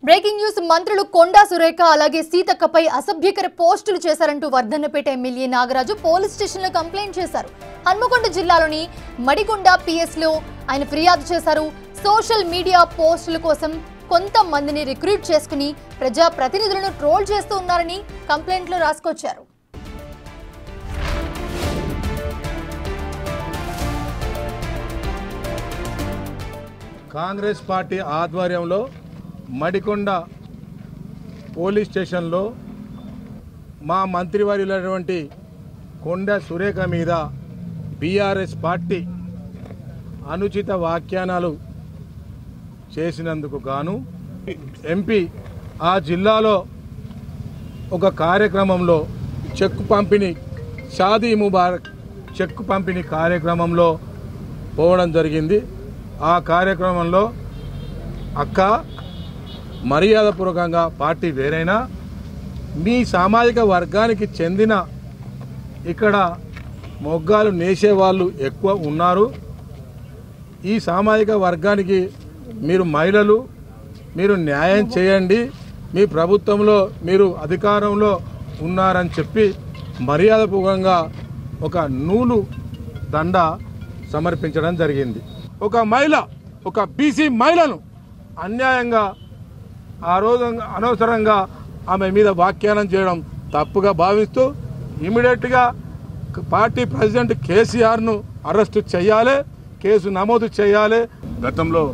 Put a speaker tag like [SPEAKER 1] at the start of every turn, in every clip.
[SPEAKER 1] Breaking news మంత్రులు కొండా సురేఖ అలాగే సీతక్కపై అసభ్యకర పోస్టులు చేశారంటూ వర్ధన్నపేట ఎమ్మెల్యే నాగరాజు పోలీస్ స్టేషన్లో కంప్లైంట్ చేశారు. హన్మకొండ జిల్లాలోని మడికొండ పిఎస్లో ఆయన ఫిర్యాదు చేశారు. సోషల్ మీడియా పోస్టుల కోసం కొంతమందిని రిక్రూట్ చేసుకుని ప్రజా ప్రతినిధులను ట్రోల్ చేస్తూ ఉన్నారని కంప్లైంట్లో రాసుకొచ్చారు.
[SPEAKER 2] కాంగ్రెస్ పార్టీ ఆధ్వర్యంలో మడికొండ పోలీస్ స్టేషన్లో మా మంత్రివర్యులైనటువంటి కొండ సురేఖ మీద బీఆర్ఎస్ పార్టీ అనుచిత వ్యాఖ్యానాలు చేసినందుకు గాను ఎంపీ ఆ జిల్లాలో ఒక కార్యక్రమంలో చెక్కు పంపిణీ షాదీ ముబారక్ చెక్కు పంపిణీ కార్యక్రమంలో పోవడం జరిగింది. ఆ కార్యక్రమంలో అక్క మర్యాదపూర్వకంగా పార్టీ వేరైనా మీ సామాజిక వర్గానికి చెందిన ఇక్కడ మొగ్గాలు నేసేవాళ్ళు ఎక్కువ ఉన్నారు. ఈ సామాజిక వర్గానికి మీరు మహిళలు మీరు న్యాయం చేయండి, మీ ప్రభుత్వంలో మీరు అధికారంలో ఉన్నారని చెప్పి మర్యాదపూర్వకంగా ఒక నూలు దండ సమర్పించడం జరిగింది. ఒక మహిళ ఒక బీసీ మహిళను అన్యాయంగా ఆ రోజు అనవసరంగా ఆమె మీద వ్యాఖ్యానం చేయడం తప్పుగా భావిస్తూ ఇమీడియట్గా పార్టీ ప్రెసిడెంట్ కేసీఆర్ను అరెస్టు చేయాలి, కేసు నమోదు చేయాలి.
[SPEAKER 3] గతంలో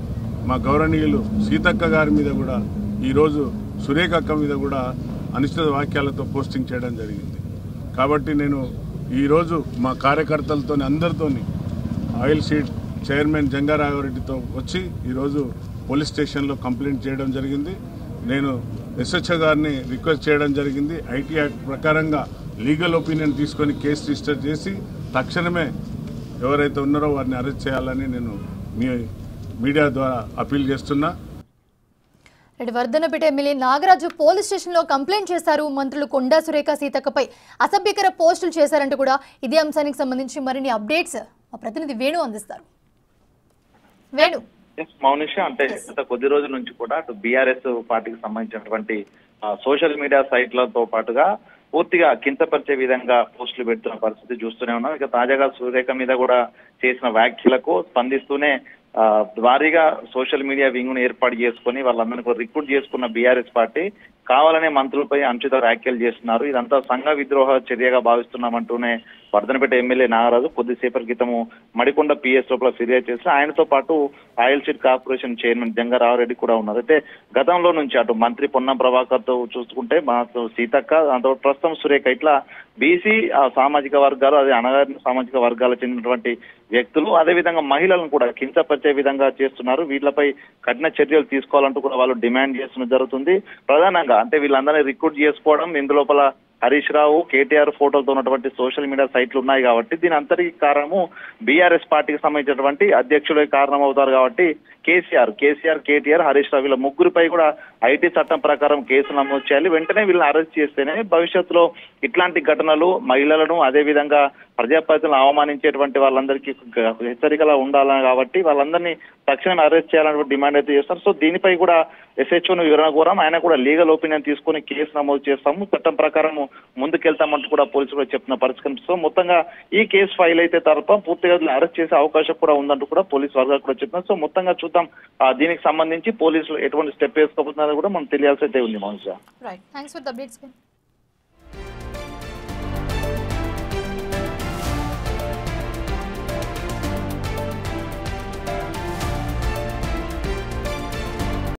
[SPEAKER 3] మా గౌరవనీయులు సీతక్క గారి మీద కూడా ఈరోజు సురేఖ అక్క మీద కూడా అనిశ్చిత వాక్యాలతో పోస్టింగ్ చేయడం జరిగింది. కాబట్టి నేను ఈరోజు మా కార్యకర్తలతో అందరితో ఆయిల్ సీడ్ చైర్మన్ జంగారాఘవరెడ్డితో వచ్చి ఈరోజు పోలీస్ స్టేషన్లో కంప్లైంట్ చేయడం జరిగింది. నేను ఎస్హెచ్ఓ గారిని రిక్వెస్ట్ చేయడం జరిగింది. ఐటీ యాక్ట్ ప్రకారంగా లీగల్ ఒపీనియన్ తీసుకొని కేసు రిజిస్టర్ చేసి తక్షణమే ఎవరైతే ఉన్నారో వారిని అరెస్ట్ చేయాలని నేను మీ మీడియా ద్వారా అప్పీల్ చేస్తున్నా.
[SPEAKER 1] వర్ధన్నపేట ఎమ్మెల్యే నాగరాజు పోలీస్ స్టేషన్లో కంప్లైంట్ చేశారు. మంత్రులు కొండా సురేఖ సీతక్కపై అసభ్యకర పోస్టులు చేశారంటూ కూడా ఇదే అంశానికి సంబంధించి మరిన్ని అప్డేట్స్ మా ప్రతినిధి వేణు అందిస్తారు. వేణు,
[SPEAKER 4] మౌనిష, అంటే గత కొద్ది రోజుల నుంచి కూడా అటు బీఆర్ఎస్ పార్టీకి సంబంధించినటువంటి సోషల్ మీడియా సైట్లతో పాటుగా పూర్తిగా కించపరిచే విధంగా పోస్టులు పెడుతున్న పరిస్థితి చూస్తూనే ఉన్నాం. ఇక తాజాగా సురేఖ మీద కూడా చేసిన వ్యాఖ్యలకు స్పందిస్తూనే భారీగా సోషల్ మీడియా వింగ్ ను ఏర్పాటు చేసుకుని వాళ్ళందరినీ రిక్రూట్ చేసుకున్న బీఆర్ఎస్ పార్టీ కావాలనే మంత్రులపై అనుచిత వ్యాఖ్యలు చేస్తున్నారు. ఇదంతా సంఘ విద్రోహ చర్యగా భావిస్తున్నామంటూనే వర్ధన్నపేట ఎమ్మెల్యే నాగరాజు కొద్దిసేపటి క్రితము మడికొండ పిఎస్ లోపల ఫిర్యాదు చేసి ఆయనతో పాటు ఆయిల్ సీడ్ కార్పొరేషన్ చైర్మన్ జంగారాఘవరెడ్డి కూడా ఉన్నారు. అయితే గతంలో నుంచి అటు మంత్రి పొన్నం ప్రభాకర్ తో చూసుకుంటే మా సీతక్క, దాంతో ప్రస్తుతం సురేఖ, ఇట్లా బీసీ సామాజిక వర్గాలు, అదే అణగారిన సామాజిక వర్గాలకు చెందినటువంటి వ్యక్తులు, అదేవిధంగా మహిళలను కూడా కించపరిచే విధంగా చేస్తున్నారు. వీళ్ళపై కఠిన చర్యలు తీసుకోవాలంటూ కూడా వాళ్ళు డిమాండ్ చేస్తున్న జరుగుతుంది. ప్రధానంగా అంటే వీళ్ళందరినీ రిక్రూట్ చేసుకోవడం, ఇందులోపల హరీష్ రావు, కేటీఆర్ ఫోటోలతో ఉన్నటువంటి సోషల్ మీడియా సైట్లు ఉన్నాయి కాబట్టి దీని అంతటికి కారణము బీఆర్ఎస్ పార్టీకి సంబంధించినటువంటి అధ్యక్షులే కారణం అవుతారు. కాబట్టి కేసీఆర్, కేటీఆర్, హరీష్ రావు వీళ్ళ ముగ్గురిపై కూడా ఐటీ చట్టం ప్రకారం కేసు నమోదు చేయాలి. వెంటనే వీళ్ళని అరెస్ట్ చేస్తేనే భవిష్యత్తులో ఇట్లాంటి ఘటనలు మహిళలను అదేవిధంగా ప్రజాప్రతినిధులను అవమానించేటువంటి వాళ్ళందరికీ హెచ్చరికలా ఉండాలని కాబట్టి వాళ్ళందరినీ తక్షణమే అరెస్ట్ చేయాలని డిమాండ్ అయితే చేస్తారు. సో దీనిపై కూడా ఎస్హెచ్ఓను వివరణ కోరాం. ఆయన కూడా లీగల్ ఒపీనియన్ తీసుకుని కేసు నమోదు చేస్తాము, చట్టం ప్రకారం ముందుకెళ్తామంటూ కూడా పోలీసులు కూడా చెప్తున్న పరిస్థితి. సో మొత్తంగా ఈ కేసు ఫైల్ అయితే తప్ప పూర్తిగా అరెస్ట్ చేసే అవకాశం కూడా ఉందంటూ కూడా పోలీసు వర్గాలు కూడా చెప్తున్నారు. సో మొత్తంగా చూద్దాం దీనికి సంబంధించి పోలీసులు ఎటువంటి స్టెప్ వేసుకోబోతున్నారో కూడా మనం తెలియాల్సి అయితే ఉంది. Mounisha.
[SPEAKER 1] Right, thanks for the updates.